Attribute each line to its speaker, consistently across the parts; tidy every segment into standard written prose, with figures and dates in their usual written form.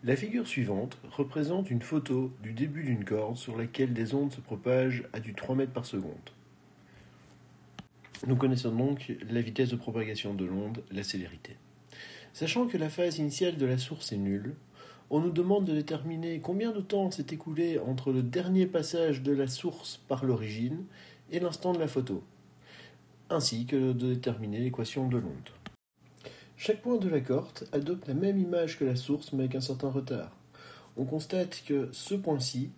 Speaker 1: La figure suivante représente une photo du début d'une corde sur laquelle des ondes se propagent à du 3 mètres par seconde. Nous connaissons donc la vitesse de propagation de l'onde, la célérité. Sachant que la phase initiale de la source est nulle, on nous demande de déterminer combien de temps s'est écoulé entre le dernier passage de la source par l'origine et l'instant de la photo, ainsi que de déterminer l'équation de l'onde. Chaque point de la corde adopte la même image que la source mais avec un certain retard. On constate que ce point-ci,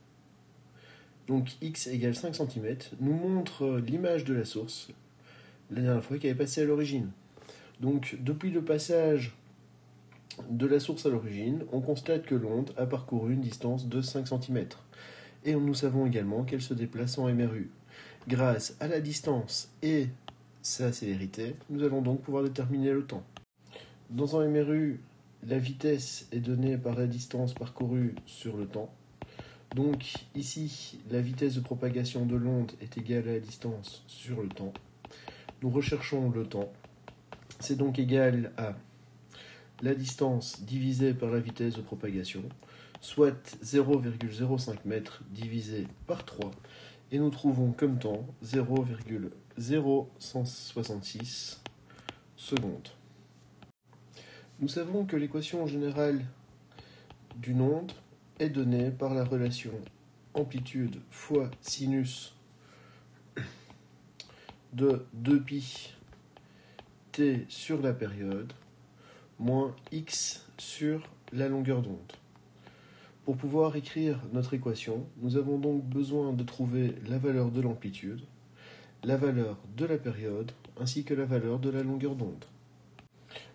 Speaker 1: donc x égale 5 cm, nous montre l'image de la source la dernière fois qui avait passé à l'origine. Donc depuis le passage de la source à l'origine, on constate que l'onde a parcouru une distance de 5 cm. Et nous savons également qu'elle se déplace en MRU. Grâce à la distance et sa célérité, nous allons donc pouvoir déterminer le temps. Dans un MRU, la vitesse est donnée par la distance parcourue sur le temps. Donc ici, la vitesse de propagation de l'onde est égale à la distance sur le temps. Nous recherchons le temps. C'est donc égal à la distance divisée par la vitesse de propagation, soit 0,05 mètres divisé par 3. Et nous trouvons comme temps 0,0166 secondes. Nous savons que l'équation générale d'une onde est donnée par la relation amplitude fois sinus de 2π t sur la période moins x sur la longueur d'onde. Pour pouvoir écrire notre équation, nous avons donc besoin de trouver la valeur de l'amplitude, la valeur de la période, ainsi que la valeur de la longueur d'onde.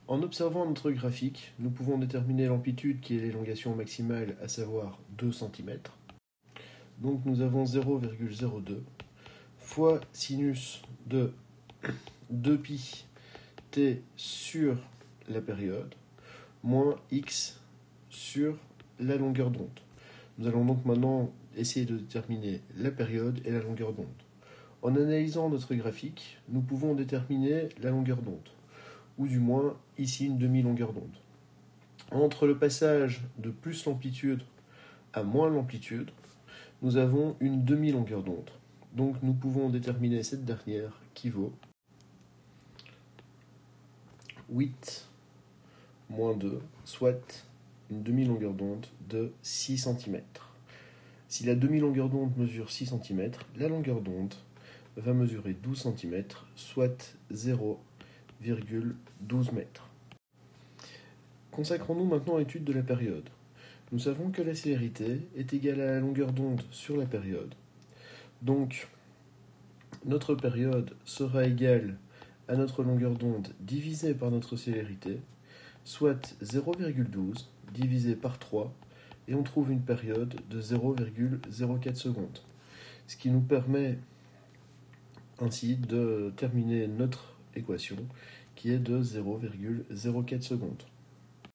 Speaker 1: En observant notre graphique, nous pouvons déterminer l'amplitude qui est l'élongation maximale, à savoir 2 cm. Donc nous avons 0,02 fois sinus de 2π t sur la période moins x sur la longueur d'onde. Nous allons donc maintenant essayer de déterminer la période et la longueur d'onde. En analysant notre graphique, nous pouvons déterminer la longueur d'onde, ou du moins ici une demi-longueur d'onde. Entre le passage de plus l'amplitude à moins l'amplitude, nous avons une demi-longueur d'onde. Donc nous pouvons déterminer cette dernière qui vaut 8 moins 2, soit une demi-longueur d'onde de 6 cm. Si la demi-longueur d'onde mesure 6 cm, la longueur d'onde va mesurer 12 cm, soit 0,12 mètres. Consacrons-nous maintenant à l'étude de la période. Nous savons que la célérité est égale à la longueur d'onde sur la période. Donc, notre période sera égale à notre longueur d'onde divisée par notre célérité, soit 0,12 divisé par 3, et on trouve une période de 0,04 secondes. Ce qui nous permet ainsi de terminer notre équation qui est de 0,04 secondes.